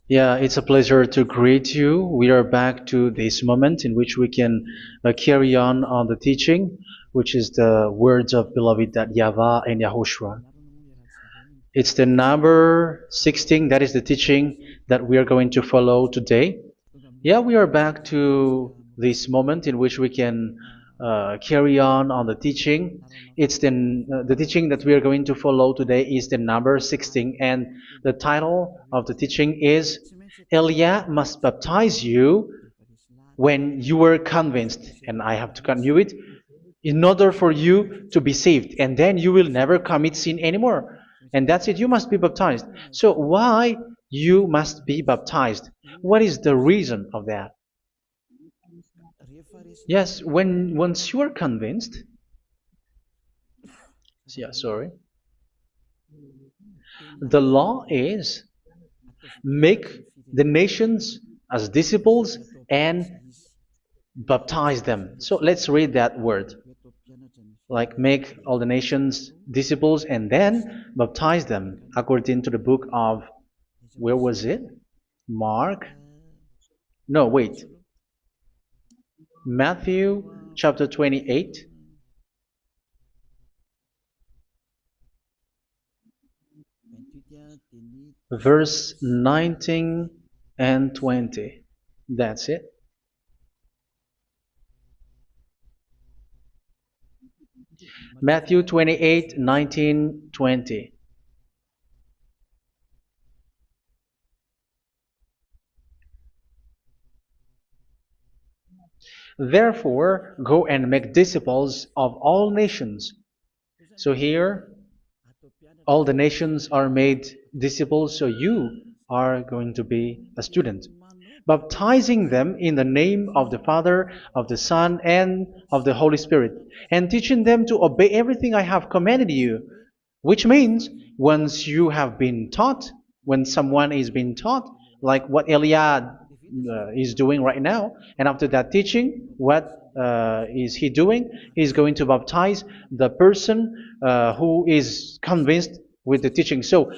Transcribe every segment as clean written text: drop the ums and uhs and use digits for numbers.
Yeah, it's a pleasure to greet you. We are back to this moment in which we can carry on the teaching, which is the words of beloved that YAHVAH and YAHOSHUA. It's the number 16, that is the teaching that we are going to follow today. Yeah, we are back to this moment in which we can carry on the teaching. It's the teaching that we are going to follow today is the number 16, and the title of the teaching is Elia must baptize you when you were convinced, and I have to continue it, in order for you to be saved, and then you will never commit sin anymore. And that's it, you must be baptized. So why you must be baptized? What is the reason of that? Yes, when once you are convinced, yeah, sorry, the law is make the nations as disciples and baptize them. So let's read that word. Like make all the nations disciples and then baptize them according to the book of, where was it? Mark? No, wait. Matthew chapter 28. Verse 19 and 20. That's it. Matthew 28, 19, 20. Therefore, go and make disciples of all nations. So here, all the nations are made disciples, so you are going to be a student. Baptizing them in the name of the Father, of the Son, and of the Holy Spirit, and teaching them to obey everything I have commanded you. Which means, once you have been taught, when someone is being taught, like what Elia is doing right now, and after that teaching, what is he doing? He's going to baptize the person who is convinced with the teaching. So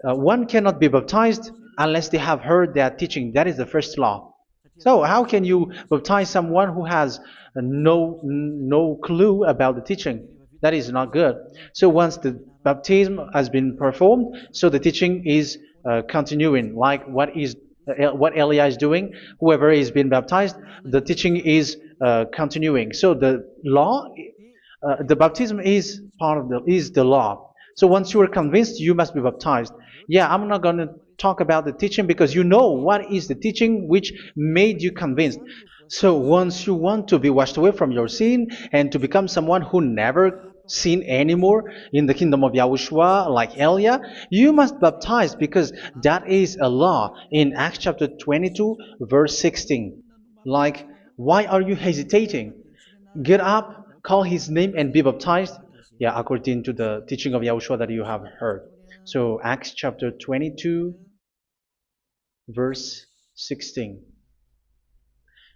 one cannot be baptized unless they have heard that teaching. That is the first law. So how can you baptize someone who has no clue about the teaching? That is not good. So once the baptism has been performed, so the teaching is continuing. Like what Elia is doing, whoever is being baptized, the teaching is continuing. So the law, the baptism is part of the law. So once you are convinced, you must be baptized. Yeah, I'm not going to talk about the teaching because you know what is the teaching which made you convinced. So once you want to be washed away from your sin and to become someone who never sin anymore in the kingdom of Yahushua, like Elia, you must baptize because that is a law in Acts chapter 22, verse 16. Like, why are you hesitating? Get up, call his name, and be baptized. Yeah, according to the teaching of Yahushua that you have heard. So Acts chapter 22, verse 16.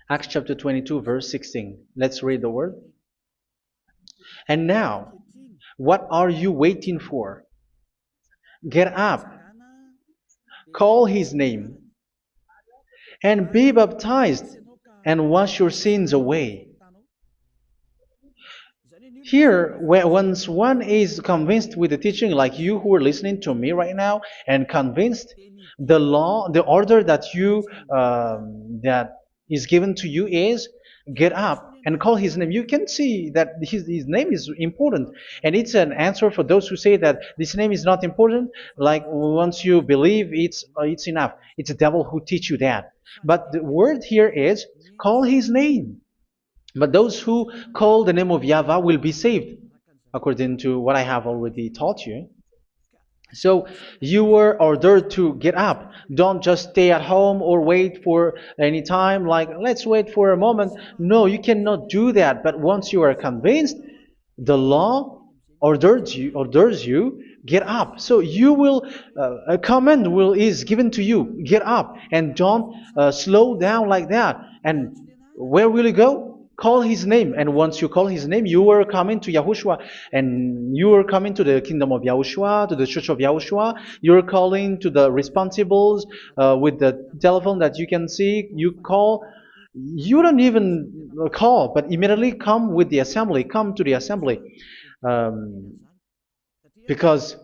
Acts chapter 22, verse 16. Let's read the word. And now, what are you waiting for? Get up, call his name, and be baptized, and wash your sins away. Here, once one is convinced with the teaching, like you who are listening to me right now, and convinced, the law, the order that that is given to you is get up and call his name. You can see that his name is important, and it's an answer for those who say that this name is not important. Like once you believe, it's enough. It's the devil who teach you that. But the word here is call his name. But those who call the name of YAHVAH will be saved, according to what I have already taught you. So you were ordered to get up. Don't just stay at home or wait for any time, like let's wait for a moment. No, you cannot do that. But once you are convinced, the law orders you get up. So you will a command is given to you, get up, and don't slow down like that. And where will you go? call his name. And once you call his name, you are coming to Yahushua. And you are coming to the kingdom of Yahushua, to the church of Yahushua. You're calling to the responsibles with the telephone that you can see. You call. You don't even call, but immediately come with the assembly. Come to the assembly. Um, because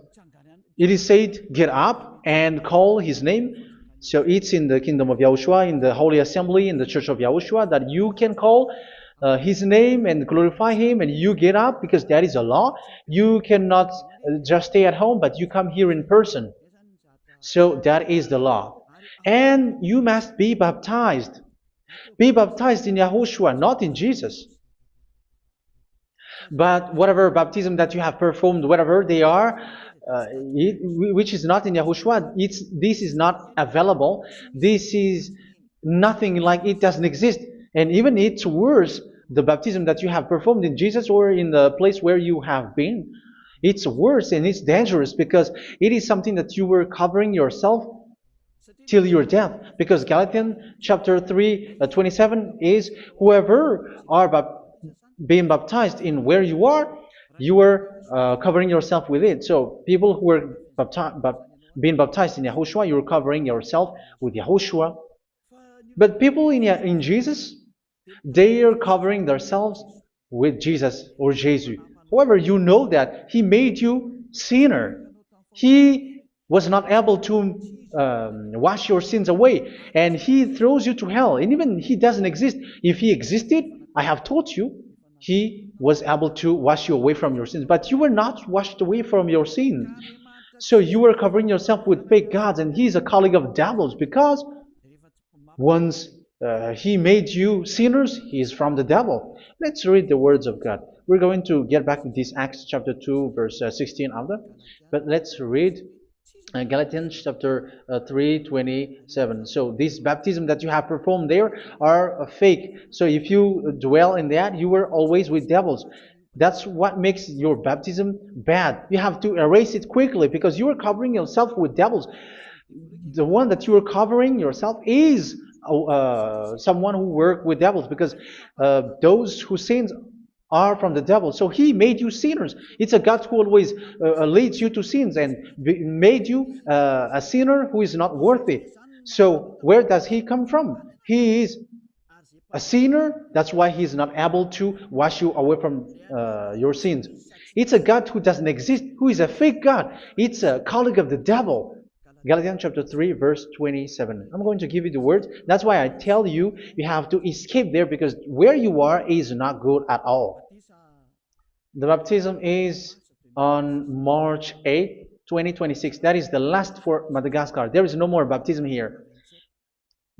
it is said, get up and call his name. So it's in the kingdom of Yahushua, in the holy assembly, in the church of Yahushua, that you can call his name and glorify him, and you get up, because that is a law. You cannot just stay at home, but you come here in person. So that is the law. And you must be baptized. Be baptized in Yahushua, not in Jesus. But whatever baptism that you have performed, whatever they are, which is not in Yahushua, this is not available. This is nothing, like it doesn't exist. And even it's worse, the baptism that you have performed in Jesus or in the place where you have been. It's worse and it's dangerous, because it is something that you were covering yourself till your death. Because Galatians chapter 3, 27 is, whoever are being baptized in where you are covering yourself with it. So people who were being baptized in Yahushua, you're covering yourself with Yahushua. But people in Jesus, they are covering themselves with Jesus or Jesus. However, you know that he made you sinner. He was not able to wash your sins away, and he throws you to hell. And even he doesn't exist. If he existed, I have taught you, he was able to wash you away from your sins. But you were not washed away from your sins. So you were covering yourself with fake gods, and he's a colleague of devils, because once he made you sinners, he is from the devil. Let's read the words of God. We're going to get back to this Acts chapter 2, verse 16 after. But let's read Galatians chapter 3, 27. So this baptism that you have performed there are fake. So if you dwell in that, you were always with devils. That's what makes your baptism bad. You have to erase it quickly, because you are covering yourself with devils. The one that you are covering yourself is someone who works with devils, because those who sin are from the devil. So he made you sinners. It's a God who always leads you to sins, and made you a sinner who is not worthy. So where does he come from? He is a sinner. That's why he is not able to wash you away from your sins. It's a God who doesn't exist, who is a fake God. It's a colleague of the devil. Galatians chapter 3, verse 27. I'm going to give you the words. That's why I tell you, you have to escape there, because where you are is not good at all. The baptism is on March 8, 2026. That is the last for Madagascar. There is no more baptism here.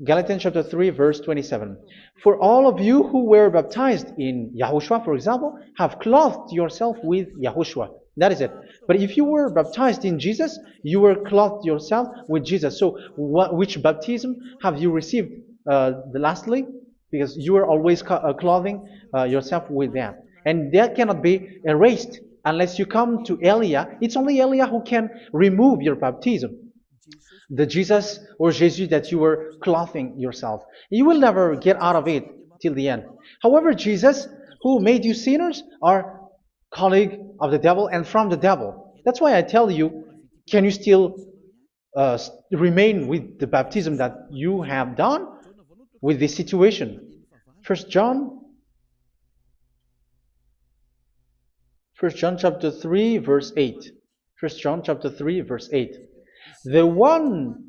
Galatians chapter 3, verse 27. For all of you who were baptized in Yahushua, for example, have clothed yourself with Yahushua. That is it. But if you were baptized in Jesus, you were clothed yourself with Jesus. So which baptism have you received lastly? Because you are always clothing yourself with that. And that cannot be erased unless you come to Eliah. It's only Eliah who can remove your baptism. The Jesus or Jesus that you were clothing yourself. You will never get out of it till the end. However, Jesus, who made you sinners, are colleague of the devil and from the devil. That's why I tell you, can you still remain with the baptism that you have done with this situation? First John chapter 3, verse 8. First John chapter 3, verse 8. The one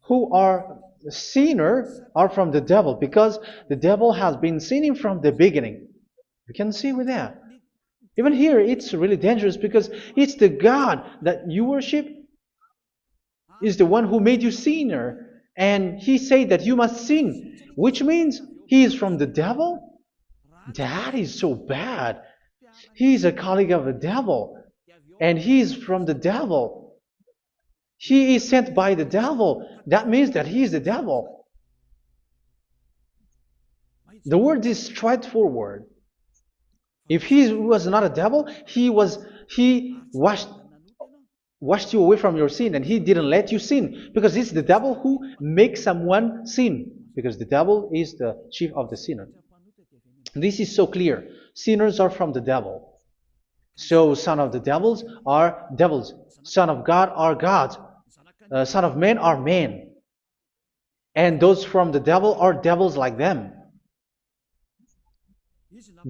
who are sinner are from the devil, because the devil has been sinning from the beginning. You can see with that. Even here, it's really dangerous, because it's the God that you worship is the one who made you sinner, and he said that you must sin, which means he is from the devil. That is so bad. He is a colleague of the devil, and he is from the devil. He is sent by the devil. That means that he is the devil. The word is straightforward. If he was not a devil, he washed you away from your sin, and he didn't let you sin, because it's the devil who makes someone sin, because the devil is the chief of the sinner. This is so clear. Sinners are from the devil. So son of the devils are devils. Son of God are gods. Son of men are men. And those from the devil are devils like them.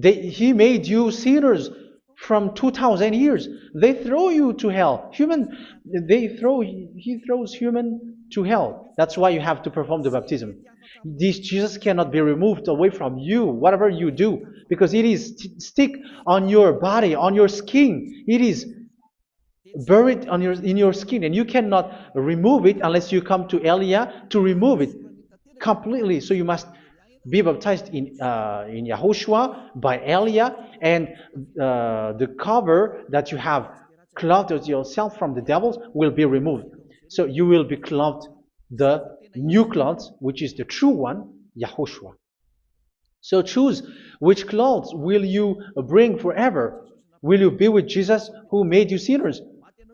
He made you sinners from 2,000 years. They throw you to hell. He throws human to hell. That's why you have to perform the baptism. This Jesus cannot be removed away from you, whatever you do, because it is stick on your body, on your skin. It is buried in your skin, and you cannot remove it unless you come to Elia to remove it completely. So you must be baptized in YAHOSHUA by Elia, and the cover that you have clothed yourself from the devils will be removed. So you will be clothed the new clothes, which is the true one, YAHOSHUA. So choose which clothes will you bring forever. Will you be with Jesus who made you sinners?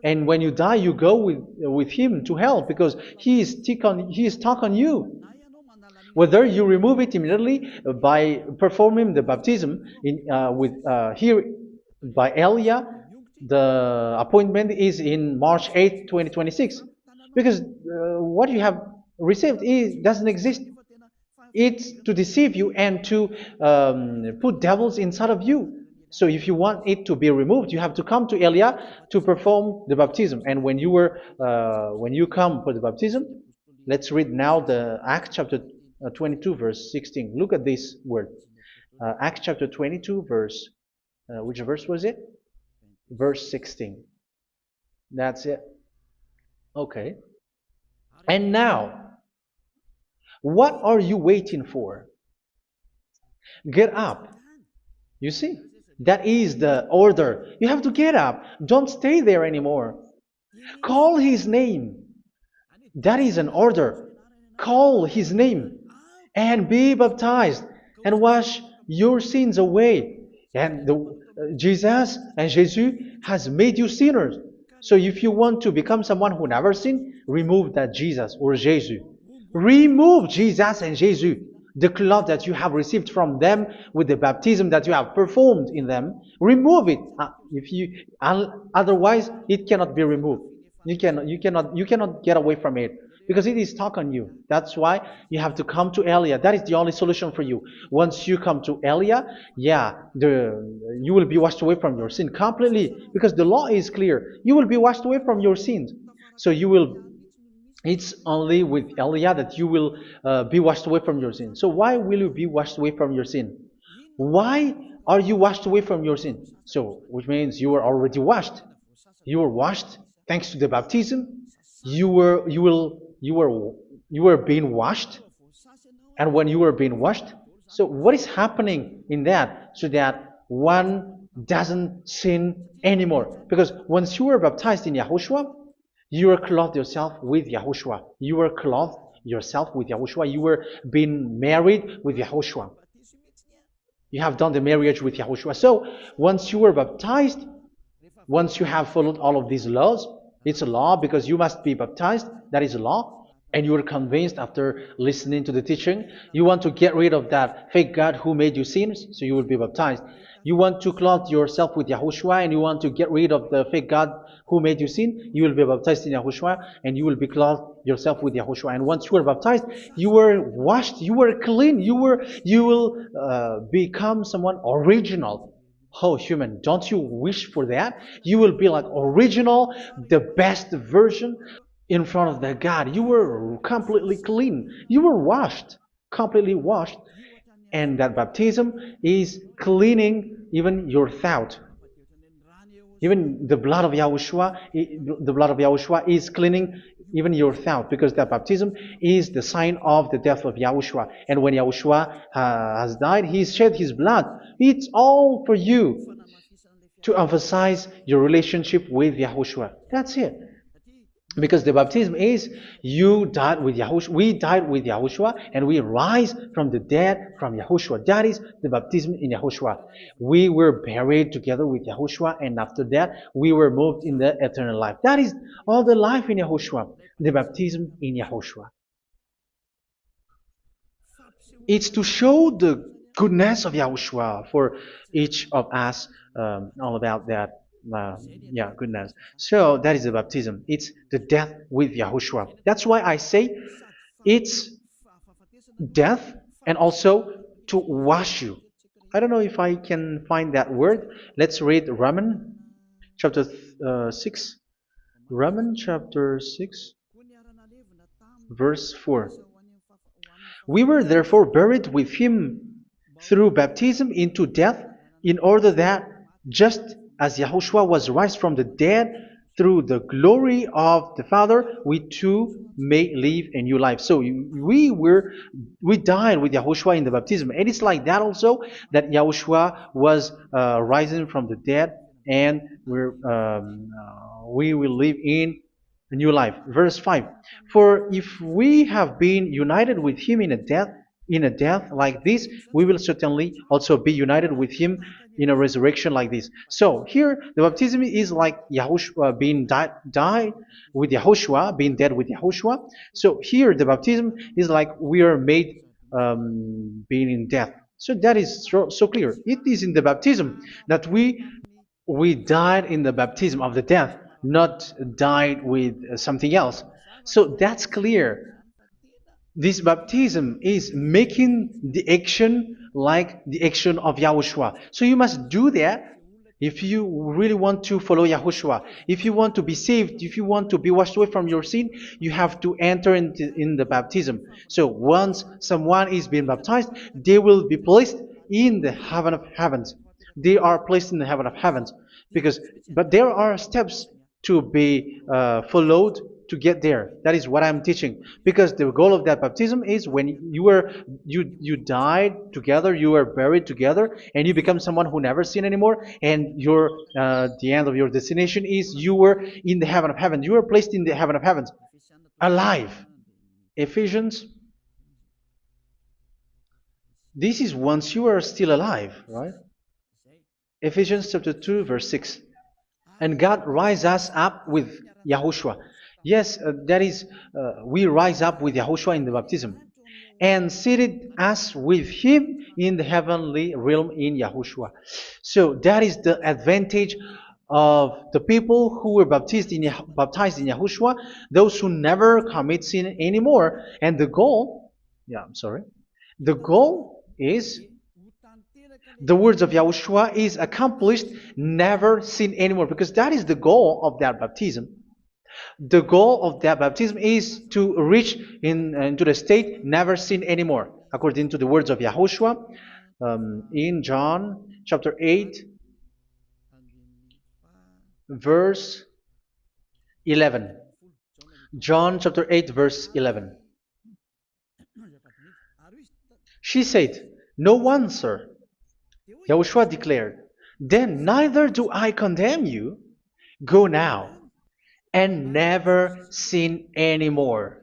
And when you die, you go with him to hell because he is stuck on you. Whether you remove it immediately by performing the baptism here by Elia, the appointment is in March 8, 2026. Because what you have received doesn't exist. It's to deceive you and to put devils inside of you. So if you want it to be removed, you have to come to Elia to perform the baptism. And when you come for the baptism, let's read now the Acts chapter 22 verse 16. Look at this word. Acts chapter 22 verse, which verse was it? Verse 16. That's it. Okay. And now, what are you waiting for? Get up. You see, that is the order. You have to get up. Don't stay there anymore. Call his name. That is an order. Call his name and be baptized and wash your sins away. And Jesus has made you sinners. So if you want to become someone who never sinned, remove that Jesus or Jesus. Remove Jesus and Jesus, the cloth that you have received from them with the baptism that you have performed in them. Remove it. Otherwise, it cannot be removed. You cannot get away from it because it is stuck on you. That's why you have to come to Elia. That is the only solution for you. Once you come to Elia, you will be washed away from your sin completely because the law is clear. You will be washed away from your sins. So it's only with Elia that you will be washed away from your sin. So why will you be washed away from your sin? Why are you washed away from your sin? So, which means you were already washed. You were washed thanks to the baptism. You were being washed, and when you were being washed, so what is happening in that? So that one doesn't sin anymore. Because once you were baptized in YAHOSHUA, you were clothed yourself with YAHOSHUA. You were clothed yourself with YAHOSHUA. You were being married with YAHOSHUA. You have done the marriage with YAHOSHUA. So once you were baptized, once you have followed all of these laws, it's a law because you must be baptized. That is a law. And you are convinced after listening to the teaching, you want to get rid of that fake God who made you sinners, so you will be baptized. You want to clothe yourself with YAHOSHUA and you want to get rid of the fake God who made you sin, you will be baptized in YAHOSHUA and you will be clothed yourself with YAHOSHUA. And once you are baptized, you were washed, you were clean, you will become someone original. Oh, human, don't you wish for that? You will be like original, the best version in front of the God. You were completely clean. You were washed, completely washed. And that baptism is cleaning even your thought. Even the blood of YAHOSHUA is cleaning even your thought, because that baptism is the sign of the death of YAHOSHUA. And when YAHOSHUA has died, he shed his blood. It's all for you to emphasize your relationship with YAHOSHUA. That's it. Because the baptism is you died with YAHOSHUA, we died with YAHOSHUA, and we rise from the dead from YAHOSHUA. That is the baptism in YAHOSHUA. We were buried together with YAHOSHUA, and after that we were moved in the eternal life. That is all the life in YAHOSHUA, the baptism in YAHOSHUA. It's to show the goodness of Yahushua for each of us, all about that. Uh, yeah, goodness. So that is the baptism. It's the death with Yahushua. That's why I say it's death and also to wash you. I don't know if I can find that word. Let's read Romans chapter 6. Romans chapter 6, verse 4. We were therefore buried with him through baptism into death, in order that, just as Yahushua was raised from the dead through the glory of the Father, we too may live a new life. So we died with Yahushua in the baptism, and it's like that also that Yahushua was rising from the dead, and we will live in a new life. Verse 5. For if we have been united with him in a death like this, we will certainly also be united with him in a resurrection like this. So here the baptism is like Yahushua being died with Yahushua, being dead with Yahushua. So here the baptism is like we are made being in death. So that is so clear. It is in the baptism that we died in the baptism of the death, not died with something else. So that's clear. This baptism is making the action like the action of Yahushua. So you must do that if you really want to follow Yahushua. If you want to be saved, if you want to be washed away from your sin, you have to enter in the baptism. So once someone is being baptized, they will be placed in the heaven of heavens. They are placed in the heaven of heavens, but there are steps to be followed to get there. That is what I'm teaching. Because the goal of that baptism is when you died together, you were buried together, and you become someone who never sin anymore. And the end of your destination is you were in the heaven of heaven. You were placed in the heaven of heavens, alive. Ephesians. This is once you are still alive, right? Ephesians chapter 2, verse 6. And God rise us up with Yahushua. Yes, that is, we rise up with Yahushua in the baptism. And seated us with him in the heavenly realm in Yahushua. So that is the advantage of the people who were baptized in Yahushua, those who never commit sin anymore. And the goal, the goal is the words of Yahushua is accomplished, never sin anymore, because that is the goal of that baptism. The goal of that baptism is to reach into the state never sin anymore, according to the words of Yahushua in John chapter 8, verse 11. John chapter 8, verse 11. She said, "No one, sir." Yahushua declared, "Then neither do I condemn you. Go now and never sin anymore."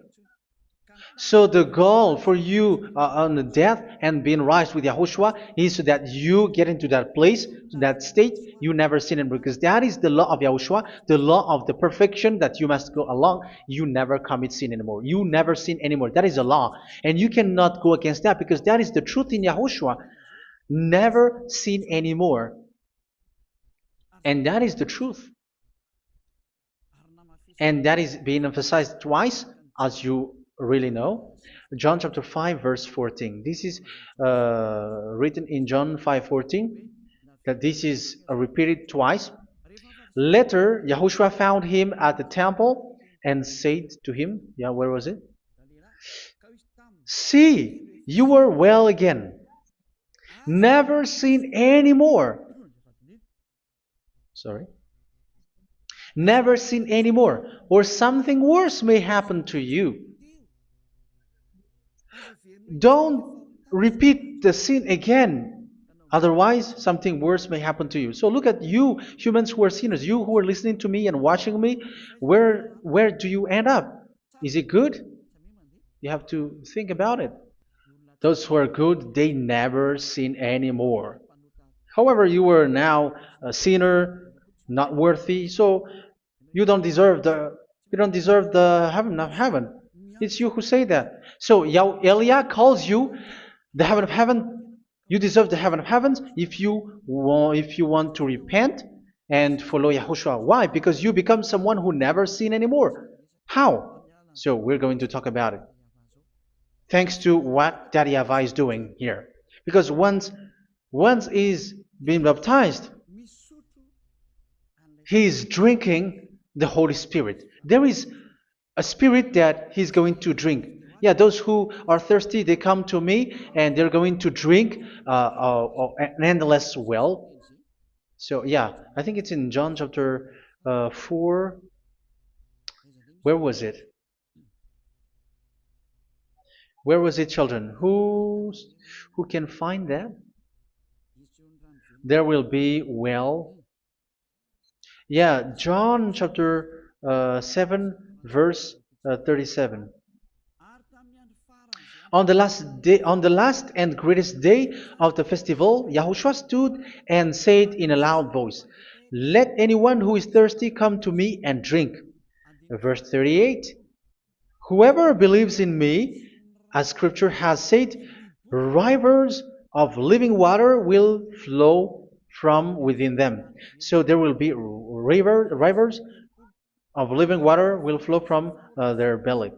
So the goal for you on the death and being raised with Yahushua is so that you get into that place, to that state, you never sin anymore. Because that is the law of Yahushua, the law of the perfection that you must go along. You never commit sin anymore. You never sin anymore. That is a law. And you cannot go against that because that is the truth in Yahushua. Never sin anymore. And that is the truth. And that is being emphasized twice, as you really know. John chapter 5, verse 14. This is written in John 5:14, that this is repeated twice. Later, Yahushua found him at the temple and said to him, where was it? "See, you are well again. Never sin anymore." Never sin anymore, or something worse may happen to you. Don't repeat the sin again. Otherwise, something worse may happen to you. So look at you, humans who are sinners, you who are listening to me and watching me. Where do you end up? Is it good? You have to think about it. Those who are good, they never sin anymore. However, you are now a sinner, not worthy, so you don't deserve the heaven of heaven. It's you who say that. So Eliah calls you the heaven of heaven You deserve the heaven of heavens if you want to repent and follow Yahushua. Why? Because you become someone who never sin anymore. How? So we're going to talk about it. Thanks to what Daddy YAHVAH is doing here. Because once is being baptized, he is drinking the Holy Spirit. There is a spirit that he's going to drink. Yeah, those who are thirsty, they come to me and they're going to drink an endless well. So yeah, I think it's in John chapter 4. Where was it? Where was it, children? Who can find that? There will be well. Yeah, John chapter 7, verse 37. On the last and greatest day of the festival, Yahushua stood and said in a loud voice, "Let anyone who is thirsty come to me and drink." Verse 38, "Whoever believes in me, as Scripture has said, rivers of living water will flow from within them." So there will be rivers of living water will flow from their belly.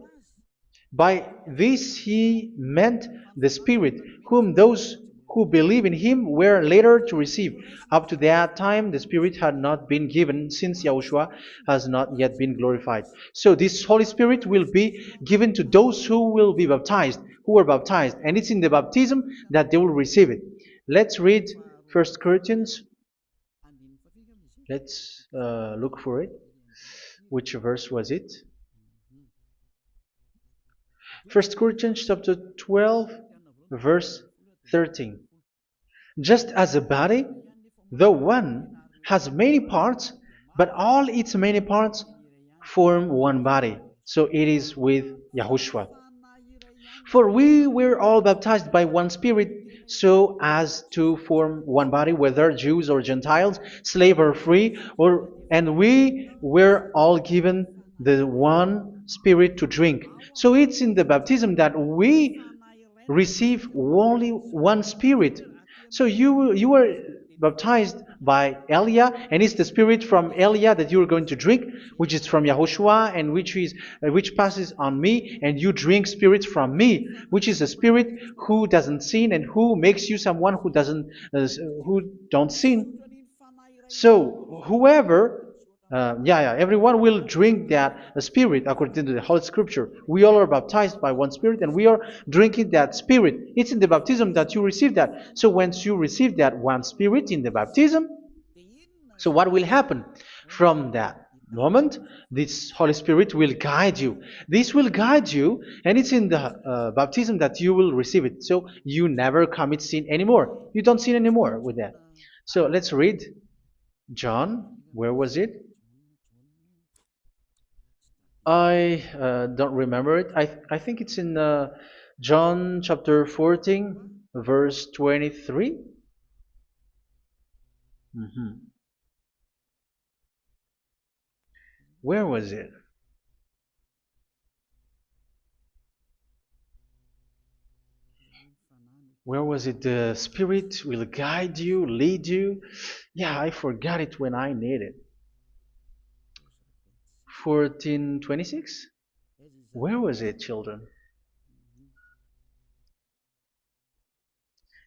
By this he meant the Spirit, whom those who believe in him were later to receive. Up to that time, the Spirit had not been given, since Yahushua has not yet been glorified. So this Holy Spirit will be given to those who will be baptized, who were baptized, and it's in the baptism that they will receive it. Let's read 1 Corinthians. Let's look for it. Which verse was it? 1 Corinthians chapter 12, verse 13. Just as a body, though one, has many parts, but all its many parts form one body. So it is with Yahushua. For we were all baptized by one Spirit, so as to form one body, whether Jews or Gentiles, slave or free, and we were all given the one Spirit to drink. So it's in the baptism that we receive only one Spirit. So you were baptized by Elia, and it's the Spirit from Elia that you are going to drink, which is from Yahushua, and which passes on me, and you drink Spirit from me, which is a Spirit who doesn't sin and who makes you someone who don't sin. So everyone will drink that Spirit according to the Holy Scripture. We all are baptized by one Spirit, and we are drinking that Spirit. It's in the baptism that you receive that. So once you receive that one Spirit in the baptism, so what will happen? From that moment, this Holy Spirit will guide you. This will guide you, and it's in the baptism that you will receive it. So you never commit sin anymore. You don't sin anymore with that. So let's read John. Where was it? I don't remember it. I think it's in John chapter 14, verse 23. Where was it? Where was it? The Spirit will guide you, lead you. Yeah, I forgot it when I need it. 14:26? Where was it, children?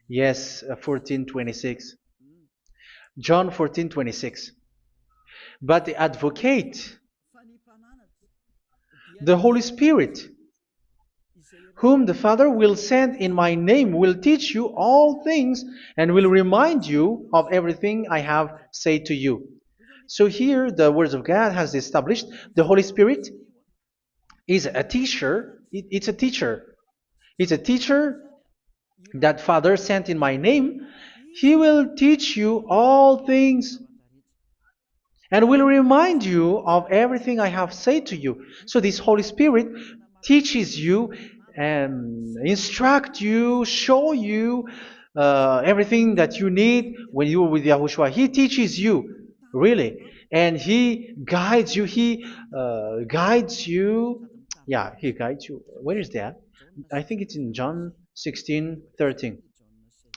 Yes, 14:26. John 14:26. But the advocate, the Holy Spirit, whom the Father will send in my name, will teach you all things and will remind you of everything I have said to you. So here the words of God has established the Holy Spirit is a teacher. It's a teacher. It's a teacher that Father sent in my name. He will teach you all things and will remind you of everything I have said to you. So this Holy Spirit teaches you and instruct you, show you everything that you need when you are with Yahushua. He teaches you, really, and He guides you. He guides you. Yeah, He guides you. Where is that? I think it's in John 16:13.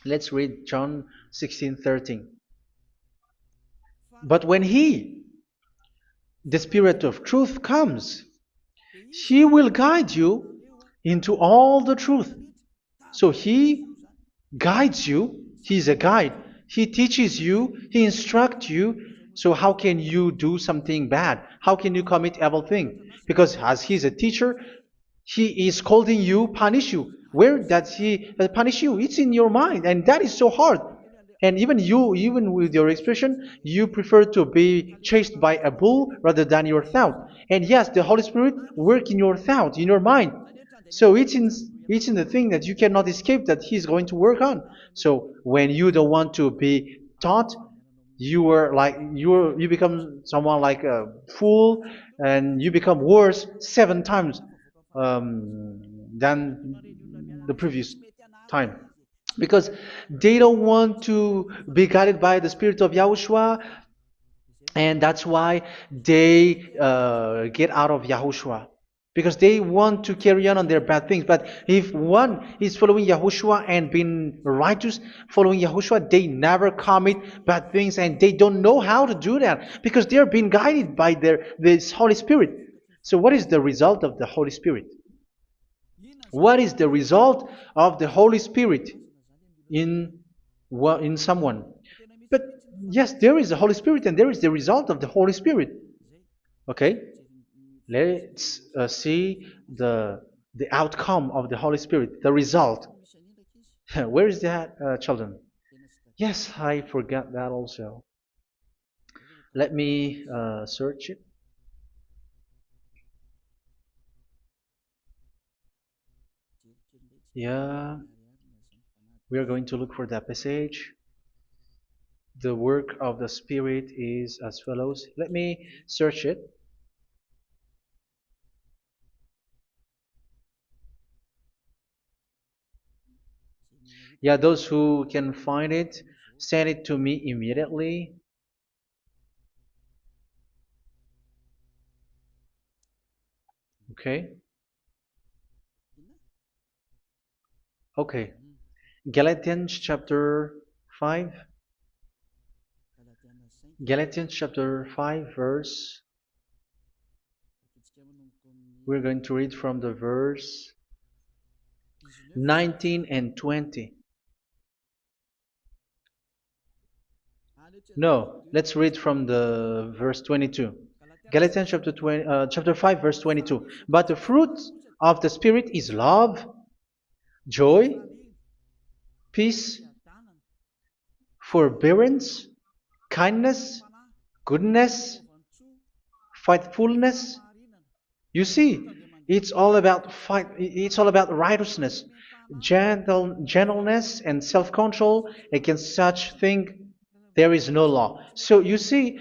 Let's read John 16:13. But when He, the Spirit of truth, comes, He will guide you into all the truth. So He guides you. He's a guide. He teaches you. He instructs you. So how can you do something bad? How can you commit evil thing? Because as He's a teacher, He is scolding you, punish you. Where does He punish you? It's in your mind, and that is so hard. And even you, even with your expression, you prefer to be chased by a bull rather than your thought. And yes, the Holy Spirit work in your thought, in your mind. So it's in the thing that you cannot escape that He's going to work on. So when you don't want to be taught, you become someone like a fool, and you become worse 7 times than the previous time, because they don't want to be guided by the Spirit of Yahushua, and that's why they get out of Yahushua, because they want to carry on their bad things. But if one is following Yahushua and being righteous, following Yahushua, they never commit bad things, and they don't know how to do that because they're being guided by this Holy Spirit. So what is the result of the Holy Spirit? What is the result of the Holy Spirit in in someone? But yes, there is the Holy Spirit, and there is the result of the Holy Spirit. Okay, let's see the outcome of the Holy Spirit, the result. Where is that, children? Yes, I forgot that also. Let me search it. Yeah, we are going to look for that passage. The work of the Spirit is as follows. Let me search it. Yeah, those who can find it, send it to me immediately. Okay. Okay. Galatians chapter 5. Galatians chapter 5 verse. We're going to read from the verse 19 and 20. No, let's read from the verse 22. Galatians chapter 5 verse 22. But the fruit of the Spirit is love, joy, peace, forbearance, kindness, goodness, faithfulness. You see, it's all about righteousness, gentleness, and self-control. Against such thing there is no law. So you see,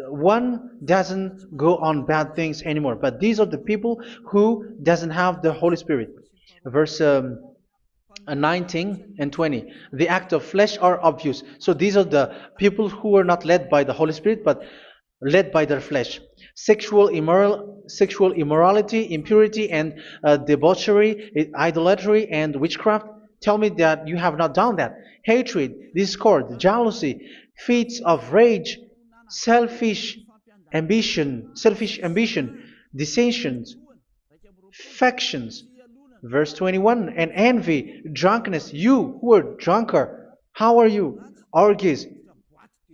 one doesn't go on bad things anymore. But these are the people who doesn't have the Holy Spirit. Verse 19 and 20. The act of flesh are obvious. So these are the people who are not led by the Holy Spirit, but led by their flesh. Sexual immorality, impurity, and debauchery, idolatry, and witchcraft. Tell me that you have not done that. Hatred, discord, jealousy, fits of rage, selfish ambition, dissensions, factions. Verse 21, and envy, drunkenness. You who are drunkard, how are you? Orgies.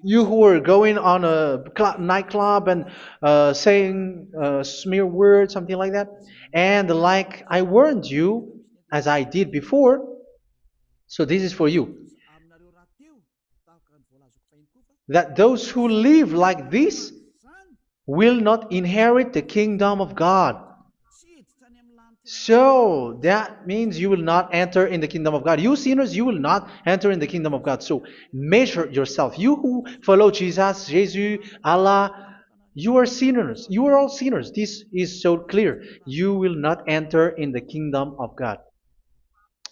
You who are going on a nightclub and saying smear words, something like that. And like I warned you, as I did before, so this is for you, that those who live like this will not inherit the kingdom of God. So that means you will not enter in the kingdom of God. You sinners, you will not enter in the kingdom of God. So measure yourself. You who follow Jesus, Allah, you are sinners. You are all sinners. This is so clear. You will not enter in the kingdom of God.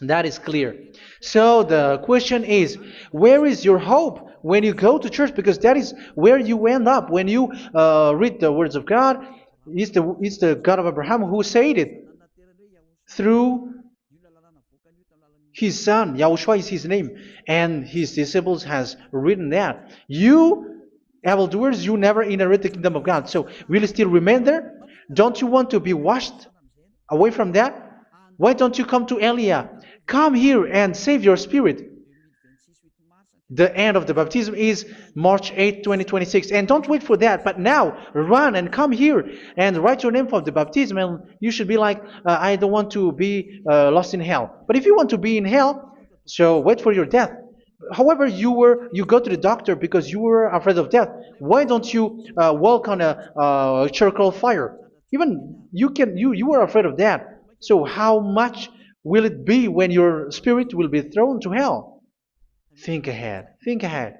That is clear. So the question is, where is your hope when you go to church? Because that is where you end up when you read the words of God. It's the God of Abraham who said it through His son, Yahushua is his name, and his disciples has written that. You evildoers, you never inherit the kingdom of God. So will you still remain there? Don't you want to be washed away from that? Why don't you come to Elia? Come here and save your spirit. The end of the baptism is March 8th, 2026. And don't wait for that, but now run and come here and write your name for the baptism. And you should be like, I don't want to be lost in hell. But if you want to be in hell, so wait for your death. However, you go to the doctor because you were afraid of death. Why don't you walk on a charcoal fire? Even you were afraid of that. So how much will it be when your spirit will be thrown to hell? Think ahead. Think ahead.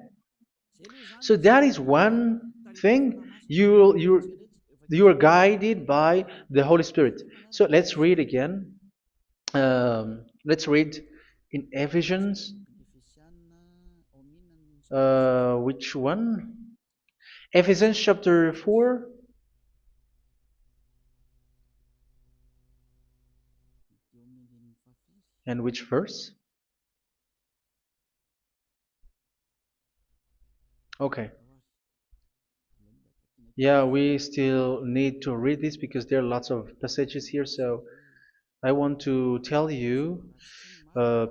So that is one thing. You are guided by the Holy Spirit. So let's read again. Let's read in Ephesians. Which one? Ephesians chapter 4. And which verse? Okay. Yeah, we still need to read this because there are lots of passages here. So I want to tell you,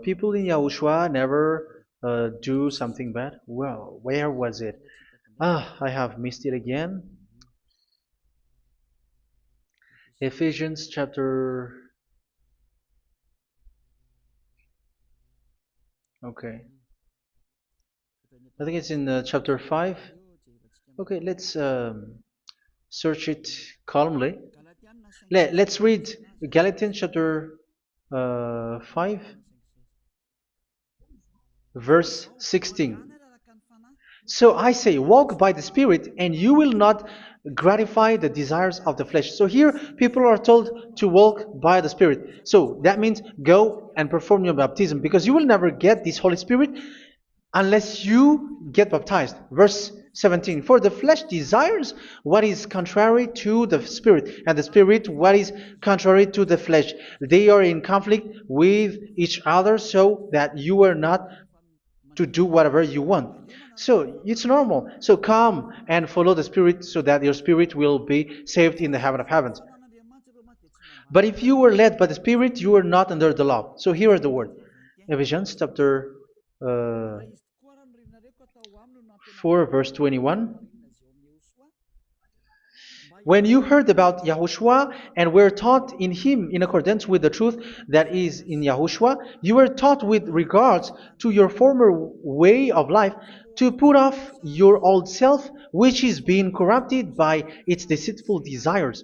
people in Yahushua never do something bad. Well, where was it? I have missed it again. Ephesians chapter. Okay. I think it's in chapter 5. Okay, let's search it calmly. Let's read Galatians chapter 5, verse 16. So I say, walk by the Spirit, and you will not gratify the desires of the flesh. So here, people are told to walk by the Spirit. So that means go and perform your baptism, because you will never get this Holy Spirit unless you get baptized. Verse 17. For the flesh desires what is contrary to the Spirit, and the Spirit what is contrary to the flesh. They are in conflict with each other, so that you are not to do whatever you want. So it's normal. So come and follow the Spirit so that your spirit will be saved in the heaven of heavens. But if you were led by the Spirit, you are not under the law. So here is the word. Ephesians chapter 4 verse 21. When you heard about Yahushua and were taught in him in accordance with the truth that is in Yahushua, you were taught with regards to your former way of life to put off your old self, which is being corrupted by its deceitful desires,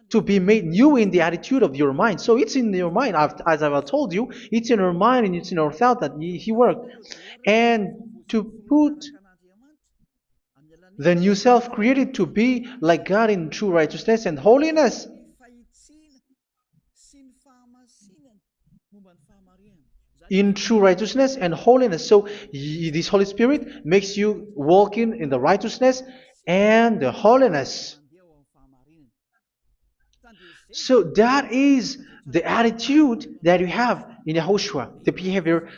to be made new in the attitude of your mind. So it's in your mind, as I've told you, it's in your mind and it's in your thought that he worked. And to put the new self created to be like God in true righteousness and holiness. In true righteousness and holiness. So this Holy Spirit makes you walk in the righteousness and the holiness. So that is the attitude that you have in Yahushua, the behavior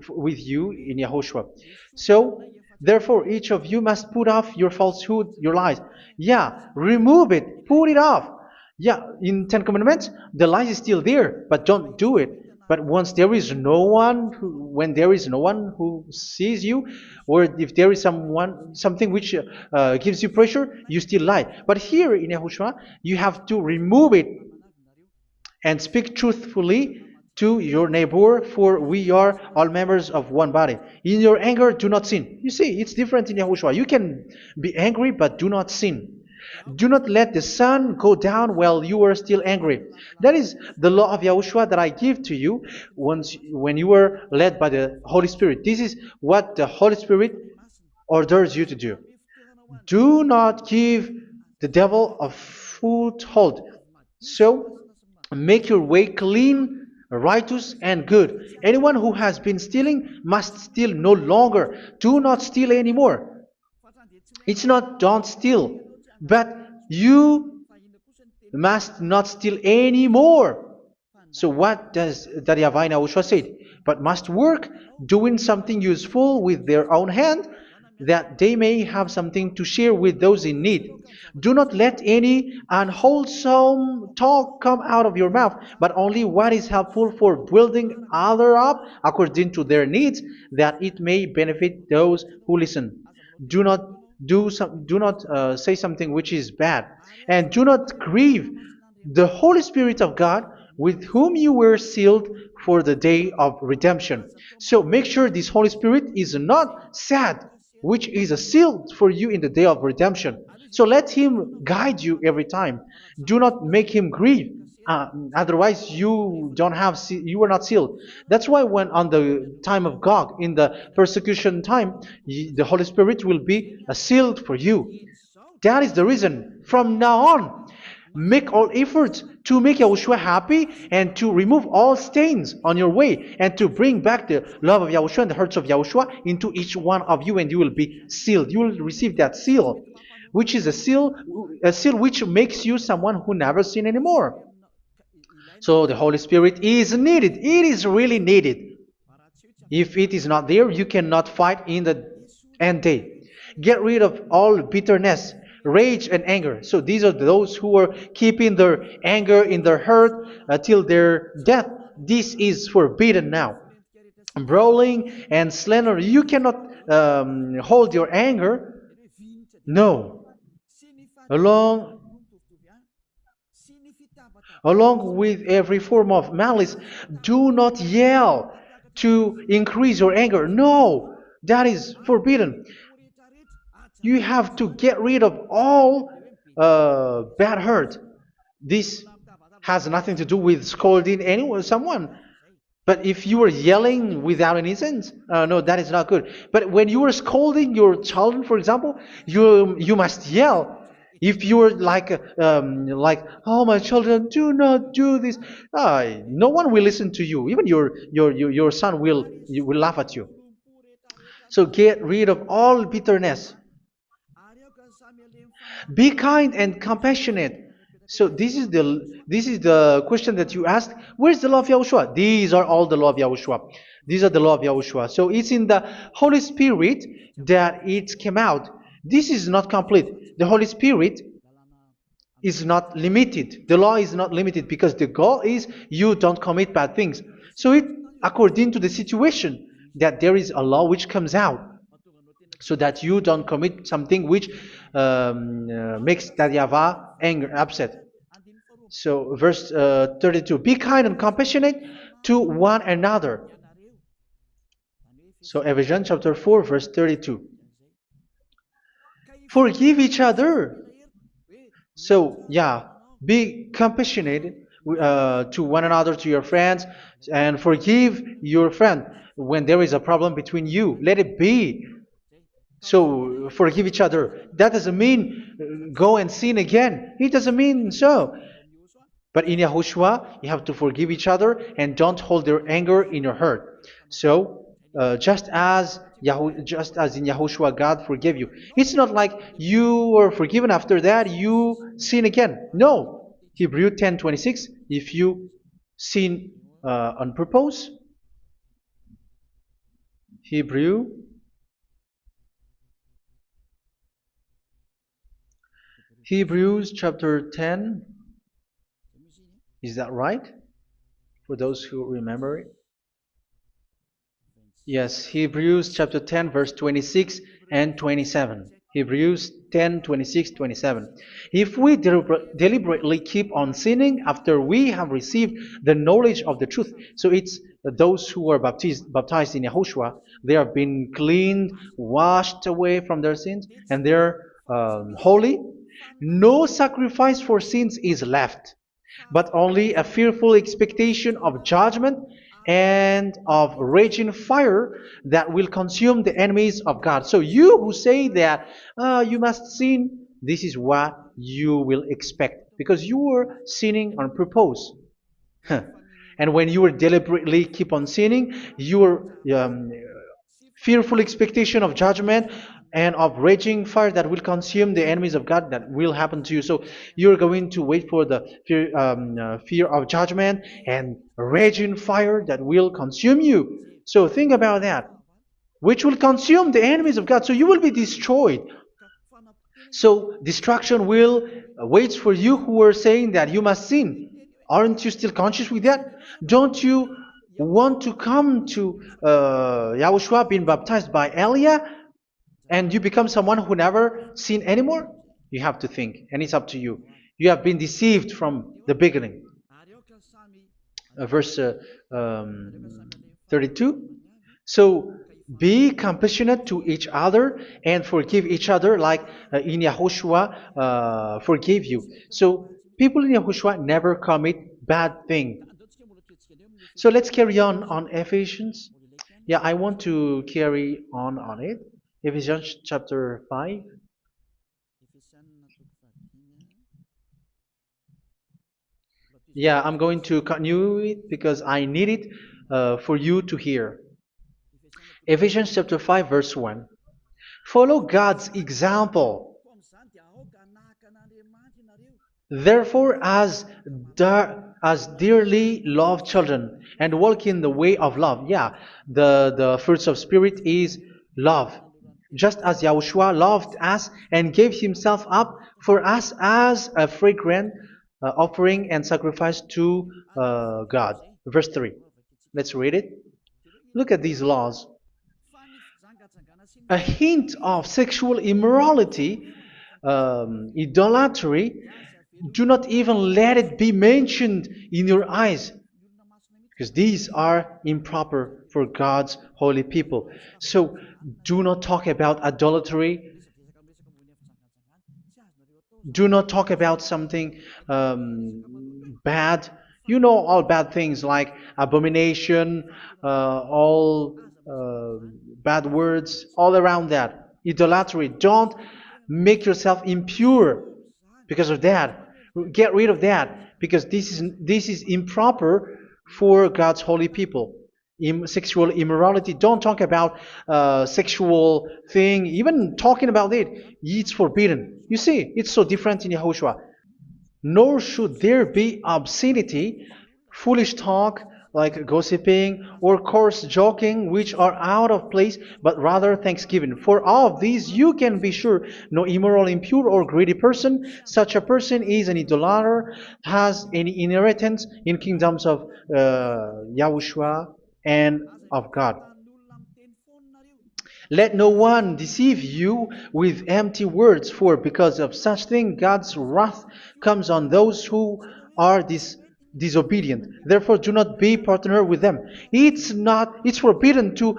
with you in Yahushua. So therefore, each of you must put off your falsehood, your lies. Yeah, remove it, put it off. Yeah, in Ten Commandments, the lies is still there, but don't do it. But once there is no one, when there is no one who sees you, or if there is something which gives you pressure, you still lie. But here in Yahushua, you have to remove it and speak truthfully to your neighbor, for we are all members of one body. In your anger, do not sin. You see, it's different in Yahushua. You can be angry, but do not sin. Do not let the sun go down while you are still angry. That is the law of Yahushua that I give to you when you were led by the Holy Spirit. This is what the Holy Spirit orders you to do. Do not give the devil a foothold. So, make your way clean, righteous, and good. Anyone who has been stealing must steal no longer. Do not steal anymore. It's not don't steal, but you must not steal anymore. So what does the YAHVAH in Yahushua say? but must work doing something useful with their own hand, that they may have something to share with those in need. Do not let any unwholesome talk come out of your mouth, but only what is helpful for building others up according to their needs, that it may benefit those who listen. Do not do not say something which is bad, and do not grieve the Holy Spirit of God, with whom you were sealed for the day of redemption. So make sure this Holy Spirit is not sad, which is a seal for you in the day of redemption. So let Him guide you every time. Do not make Him grieve. Otherwise, you were not sealed. That's why when on the time of God, in the persecution time, the Holy Spirit will be a sealed for you. That is the reason. From now on, make all efforts to make Yahushua happy and to remove all stains on your way and to bring back the love of Yahushua and the hearts of Yahushua into each one of you, and you will be sealed. You will receive that seal, which is a seal which makes you someone who never sin anymore. So the Holy Spirit is needed. It is really needed. If it is not there, you cannot fight in the end day. Get rid of all bitterness, rage, and anger. So these are those who are keeping their anger in their heart till their death. This is forbidden now. Brawling and slander. You cannot hold your anger. No. Along Along with every form of malice, do not yell to increase your anger. No, that is forbidden. You have to get rid of all bad hurt. This has nothing to do with scolding anyone, someone. But if you are yelling without any sense, no, that is not good. But when you are scolding your children, for example, you must yell. If you are like, oh my children, do not do this, no one will listen to you. Even your son will laugh at you. So get rid of all bitterness. Be kind and compassionate. So this is the question that you asked. Where's the law of Yahushua? These are all the law of Yahushua. These are the law of Yahushua. So it's in the Holy Spirit that it came out. This is not complete. The Holy Spirit is not limited. The law is not limited because the goal is you don't commit bad things. So it according to the situation that there is a law which comes out, so that you don't commit something which makes that YAHVAH anger, upset. So verse 32, be kind and compassionate to one another. So Ephesians chapter 4 verse 32. Forgive each other. So yeah, be compassionate to one another, to your friends, and forgive your friend when there is a problem between you. Let it be. So forgive each other. That doesn't mean go and sin again. It doesn't mean so. But in Yahushua, you have to forgive each other and don't hold their anger in your heart. So just as in Yahushua, God forgave you. It's not like you were forgiven after that you sin again. No. Hebrew 10:26. If you sin on purpose, Hebrews chapter 10. Is that right? For those who remember it? Yes, Hebrews chapter 10 verse 26 and 27. Hebrews 10, 26, 27. If we deliberately keep on sinning after we have received the knowledge of the truth, so it's those who are baptized in Yahushua, they have been cleaned, washed away from their sins, and they're holy. No sacrifice for sins is left, but only a fearful expectation of judgment and of raging fire that will consume the enemies of God. So you who say that you must sin, this is what you will expect, because you were sinning on purpose. And when you deliberately keep on sinning, you are fearful expectation of judgment and of raging fire that will consume the enemies of God that will happen to you. So you're going to wait for the fear of judgment and raging fire that will consume you. So think about that, which will consume the enemies of God. So you will be destroyed. So destruction will wait for you who are saying that you must sin. Aren't you still conscious with that? Don't you want to come to Yahushua being baptized by Elia and you become someone who never sin anymore? You have to think, and it's up to you. You have been deceived from the beginning. Verse 32. So be compassionate to each other and forgive each other like in Yahushua forgave you. So people in Yahushua never commit bad thing. So let's carry on Ephesians. Yeah, I want to carry on it. Ephesians chapter 5. Yeah, I'm going to continue it because I need it for you to hear. Ephesians chapter 5 verse 1. Follow God's example. Therefore, as dearly loved children, and walk in the way of love. Yeah, the fruits of spirit is love. Just as Yahushua loved us and gave himself up for us as a fragrant offering and sacrifice to God. Verse 3. Let's read it. Look at these laws. A hint of sexual immorality, idolatry, do not even let it be mentioned in your eyes, because these are improper for God's holy people. So do not talk about idolatry. Do not talk about something bad. You know all bad things like abomination, all bad words, all around that. Idolatry. Don't make yourself impure because of that. Get rid of that because this is improper for God's holy people. Sexual immorality. Don't talk about sexual thing. Even talking about it's forbidden. You see, it's so different in Yahushua. Nor should there be obscenity, foolish talk like gossiping or coarse joking, which are out of place, but rather thanksgiving. For of these you can be sure: no immoral, impure, or greedy person, such a person is an idolater, has any inheritance in kingdoms of Yahushua and of God. Let no one deceive you with empty words, for because of such thing God's wrath comes on those who are disobedient. Therefore, do not be partner with them. It's forbidden to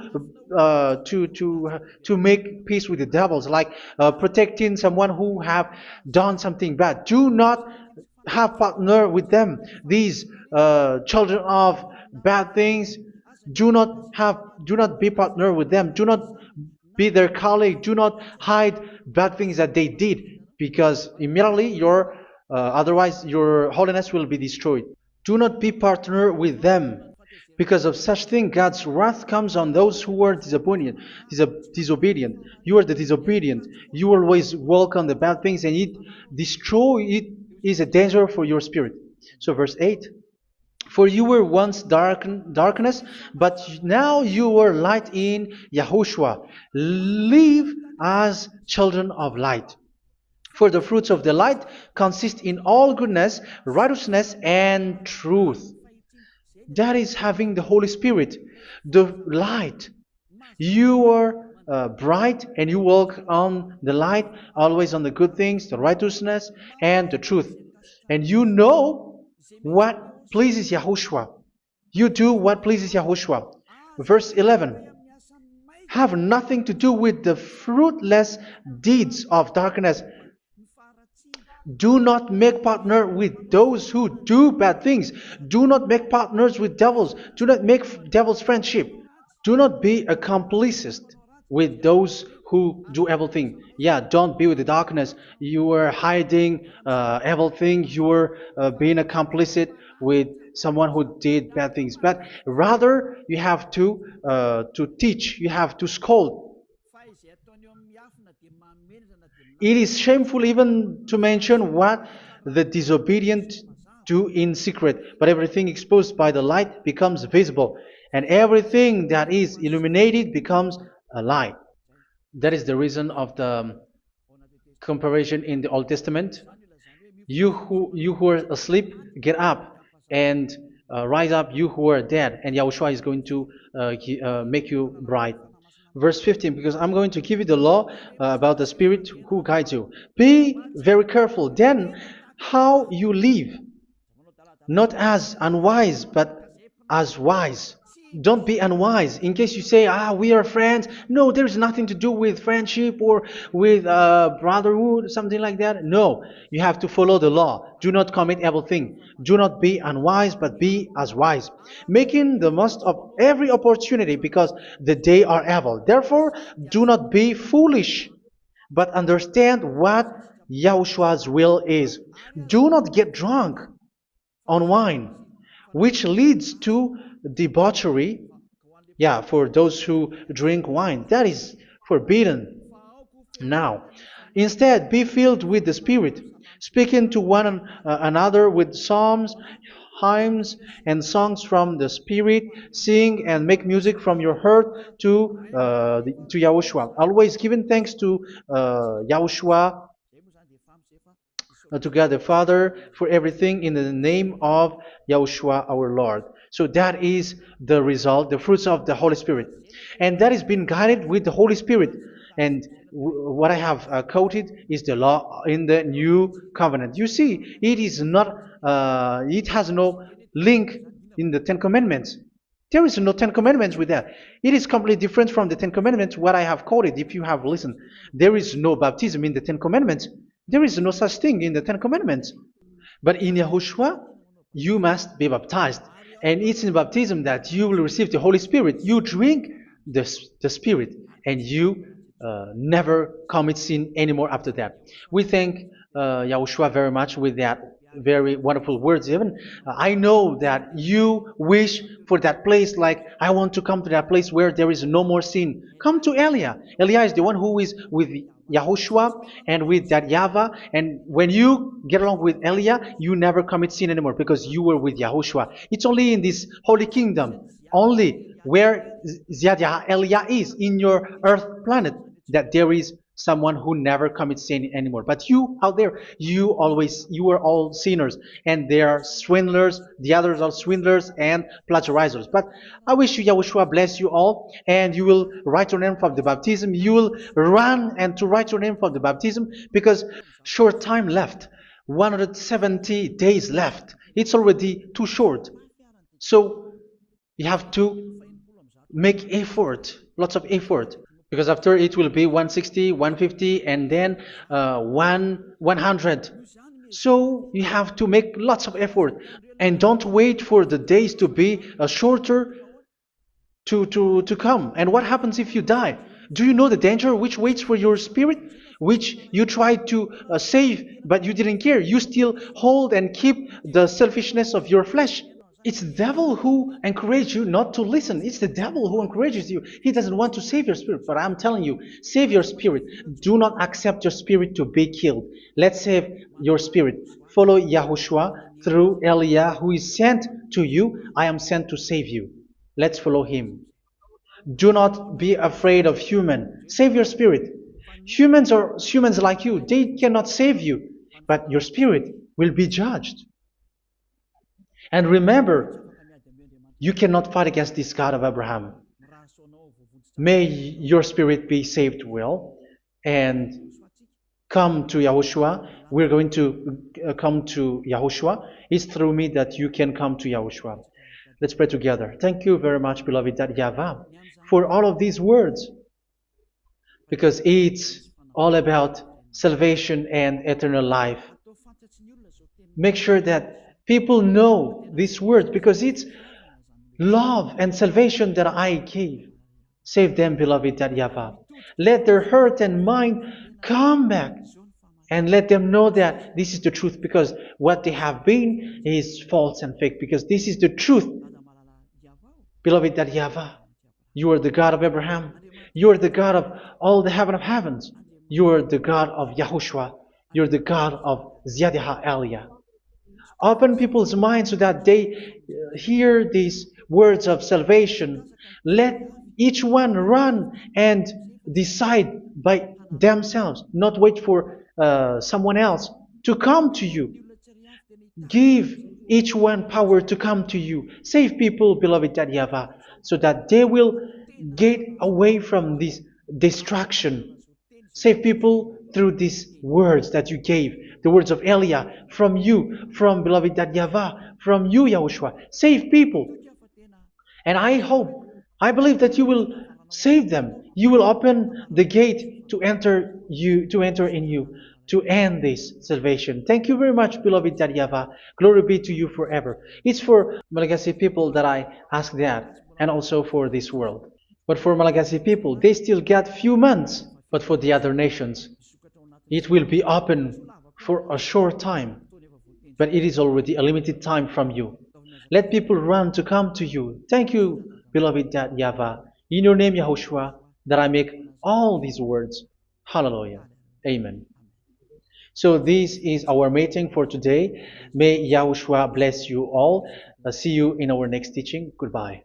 make peace with the devils, like protecting someone who have done something bad. Do not have partner with them. These children of bad things, do not be partner with them. Do not be their colleague. Do not hide bad things that they did, because immediately otherwise your holiness will be destroyed. Do not be partner with them. Because of such thing, God's wrath comes on those who are disobedient. You are the disobedient. You always walk on the bad things, and it is a danger for your spirit. So verse 8. For you were once darkness, but now you are light in Yahushua. Live as children of light. For the fruits of the light consist in all goodness, righteousness, and truth. That is having the Holy Spirit, the light. You are bright and you walk on the light, always on the good things, the righteousness, and the truth. And you know what pleases Yahushua. You do what pleases Yahushua. Verse 11. Have nothing to do with the fruitless deeds of darkness. Do not make partner with those who do bad things. Do not make partners with devils. Do not make devil's friendship. Do not be accomplices with those who do evil things. Yeah, don't be with the darkness. You are hiding evil things. You are being a complicit with someone who did bad things, but rather you have to teach, you have to scold. It is shameful even to mention what the disobedient do in secret, but everything exposed by the light becomes visible, and everything that is illuminated becomes a light. That is the reason of the comparison in the Old Testament. You who are asleep, get up and rise up, you who are dead, and Yahushua is going to make you bright. Verse 15, because I'm going to give you the law about the Spirit who guides you. Be very careful then how you live, not as unwise, but as wise. Don't be unwise. In case you say, we are friends. No, there's nothing to do with friendship or with brotherhood, something like that. No, you have to follow the law. Do not commit evil thing. Do not be unwise, but be as wise, making the most of every opportunity because the day are evil. Therefore, do not be foolish, but understand what Yahushua's will is. Do not get drunk on wine, which leads to debauchery. Yeah, for those who drink wine, that is forbidden now. Instead, be filled with the Spirit, speaking to one another with psalms, hymns, and songs from the Spirit. Sing and make music from your heart to Yahushua. Always giving thanks to Yahushua, to God the Father for everything in the name of Yahushua our Lord. So that is the result, the fruits of the Holy Spirit. And that is being guided with the Holy Spirit. And what I have quoted is the law in the new covenant. You see, it is not, it has no link in the Ten Commandments. There is no Ten Commandments with that. It is completely different from the Ten Commandments, what I have quoted, if you have listened. There is no baptism in the Ten Commandments. There is no such thing in the Ten Commandments. But in Yahushua, you must be baptized. And it's in baptism that you will receive the Holy Spirit. You drink the Spirit, and you never commit sin anymore after that. We thank Yahushua very much with that very wonderful words. Even I know that you wish for that place, like I want to come to that place where there is no more sin. Come to Elia. Elia is the one who is with Yahushua and with that YAHVAH, and when you get along with Elia, you never commit sin anymore because you were with Yahushua. It's only in this holy kingdom, only where Ziad Elia is in your earth planet, that there is someone who never commits sin anymore. But you out there, you are all sinners, and they are swindlers. The others are swindlers and plagiarizers. But I wish you, Yahushua, bless you all, and you will write your name from the baptism. You will run and to write your name from the baptism, because short time left, 170 days left. It's already too short. So you have to make effort, lots of effort, because after it will be 160, 150, and then 100. So you have to make lots of effort, and don't wait for the days to be shorter to come. And what happens if you die? Do you know the danger which waits for your spirit, which you tried to save, but you didn't care? You still hold and keep the selfishness of your flesh. It's the devil who encourages you not to listen. It's the devil who encourages you. He doesn't want to save your spirit. But I'm telling you, save your spirit. Do not accept your spirit to be killed. Let's save your spirit. Follow Yahushua through Elia, who is sent to you. I am sent to save you. Let's follow him. Do not be afraid of human. Save your spirit. Humans are humans like you. They cannot save you. But your spirit will be judged. And remember, you cannot fight against this God of Abraham. May your spirit be saved well and come to Yahushua. We're going to come to Yahushua. It's through me that you can come to Yahushua. Let's pray together. Thank you very much, beloved YAHVAH, for all of these words, because it's all about salvation and eternal life. Make sure that people know these words, because it's love and salvation that I gave. Save them, beloved YAHVAH. Let their heart and mind come back and let them know that this is the truth, because what they have been is false and fake, because this is the truth. Beloved, that YAHVAH, you are the God of Abraham, you are the God of all the heaven of heavens, you are the God of YAHOSHUA, you are the God of Ziyadha Aliyah. Open people's minds so that they hear these words of salvation. Let each one run and decide by themselves, not wait for someone else to come to you. Give each one power to come to you. Save people, beloved YAHVAH, so that they will get away from this distraction. Save people through these words that you gave, the words of Elia, from you, from beloved YAHVAH, from you, Yahushua. Save people. And I hope, I believe that you will save them. You will open the gate to enter in you, to end this salvation. Thank you very much, beloved YAHVAH. Glory be to you forever. It's for Malagasy people that I ask that, and also for this world. But for Malagasy people, they still get few months. But for the other nations, it will be open for a short time. But it is already a limited time from you. Let people run to come to you. Thank you, beloved YAHVAH. In your name, Yahushua, that I make all these words. Hallelujah. Amen. So this is our meeting for today. May Yahushua bless you all. See you in our next teaching. Goodbye.